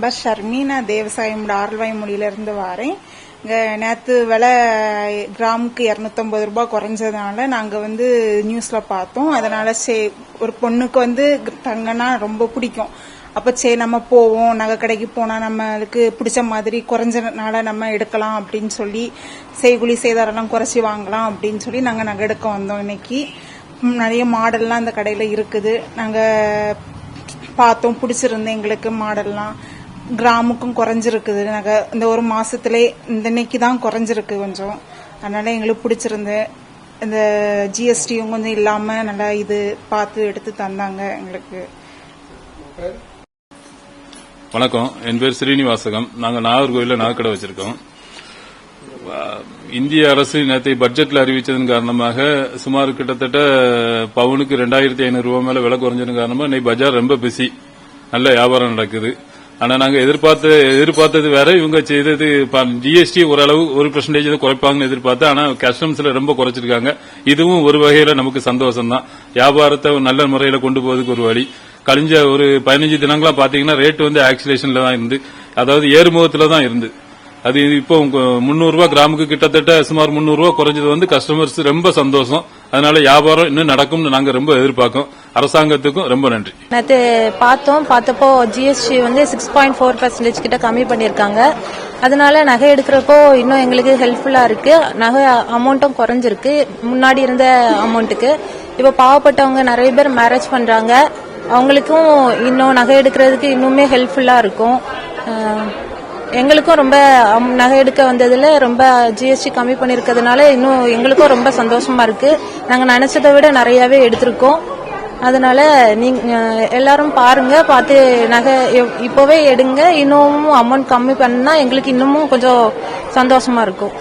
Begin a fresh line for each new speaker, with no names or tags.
பேர் ஷர்மி. நான் தேவசாயம் ஆரல்வாய்மொழியிலிருந்து வரேன். இங்கே நேற்று விலை கிராமுக்கு 250 ரூபாய் குறைஞ்சதுனால நாங்கள் நியூஸில் பார்த்தோம். அதனால ஒரு பொண்ணுக்கு தங்கன்னா ரொம்ப பிடிக்கும். அப்போ நம்ம போவோம், நகை கடைக்கு போனால் நம்மளுக்கு பிடிச்ச மாதிரி குறைஞ்சனால நம்ம எடுக்கலாம் அப்படின்னு சொல்லி செய்குலி சேதாரெல்லாம் குறைச்சி வாங்கலாம் அப்படின்னு சொல்லி நாங்கள் நகை எடுக்க வந்தோம். இன்னைக்கு நிறைய மாடல்லாம் அந்த கடையில் இருக்குது. நாங்கள் பார்த்தோம், பிடிச்சிருந்தேன். எங்களுக்கு மாடல்லாம் கிராமுக்கும் குறைஞ்சிருக்குது. நகை இந்த ஒரு மாசத்துலே இந்த இன்னைக்கு தான் குறைஞ்சிருக்கு கொஞ்சம். அதனால எங்களுக்கு பிடிச்சிருந்து இந்த ஜிஎஸ்டியும் கொஞ்சம் இல்லாம நல்லா இது பார்த்து எடுத்து தந்தாங்க எங்களுக்கு.
வணக்கம், என் பேர் ஸ்ரீனிவாசகம். நாங்கள் நாகர்கோவிலில் நகைக்கடை வச்சிருக்கோம். இந்திய அரசு நேற்று பட்ஜெட்ல அறிவிச்சதன் காரணமாக சுமார் கிட்டத்தட்ட பவுனுக்கு 2500 ரூபாய் மேல விலை குறைஞ்சதன் காரணமா இன்னைக்கு பஜார் ரொம்ப பிஸி, நல்ல வியாபாரம் நடக்குது. ஆனா நாங்க எதிர்பார்த்தது வேற, இவங்க செய்தது ஜிஎஸ்டி ஓரளவு 1% குறைப்பாங்கன்னு எதிர்பார்த்தா, ஆனா கஸ்டம்ஸ்ல ரொம்ப குறைச்சிருக்காங்க. இதுவும் ஒரு வகையில நமக்கு சந்தோஷம் தான். வியாபாரத்தை நல்ல முறையில கொண்டு போவதுக்கு ஒரு வழி. கழிஞ்ச ஒரு 15 தினங்களா பாத்தீங்கன்னா ரேட் ஆக்சிலேஷன்ல தான் இருந்து, அதாவது ஏறுமுகத்துல தான் இருந்து. அது இப்போ 300 ரூபாய் கிராமுக்கு கிட்டத்தட்ட சுமார் 300 ரூபாய் குறைஞ்சது கஸ்டமர்ஸ் ரொம்ப சந்தோஷம். அதனால வியாபாரம் இன்னும் நடக்கும்னு நாங்க ரொம்ப எதிர்பார்க்கோம். அரசாங்கத்துக்கும் ரொம்ப நன்றி.
நேற்று பார்த்தப்போ ஜிஎஸ்டி 6.4% கிட்ட கம்மி பண்ணிருக்காங்க. அதனால நகை எடுக்கிறப்போ இன்னும் எங்களுக்கு ஹெல்ப்ஃபுல்லா இருக்கு. நகை அமௌண்ட்டும் குறைஞ்சிருக்கு முன்னாடி இருந்த அமௌண்ட்டுக்கு. இப்ப பாவப்பட்டவங்க நிறைய பேர் மேரேஜ் பண்றாங்க, அவங்களுக்கும் இன்னும் நகை எடுக்கிறதுக்கு இன்னுமே ஹெல்ப்ஃபுல்லா இருக்கும். எங்களுக்கும் ரொம்ப நகை எடுக்க வந்ததுல ரொம்ப ஜிஎஸ்டி கம்மி பண்ணிருக்கிறதுனால இன்னும் எங்களுக்கும் ரொம்ப சந்தோஷமா இருக்கு. நாங்க நினைச்சதை விட நிறையவே எடுத்திருக்கோம். அதனால நீங்க எல்லாரும் பாருங்க, பார்த்து நகை இப்பவே எடுங்க. இன்னும் அமௌண்ட் கம்மி பண்ணா எங்களுக்கு இன்னமும் கொஞ்சம் சந்தோஷமா இருக்கும்.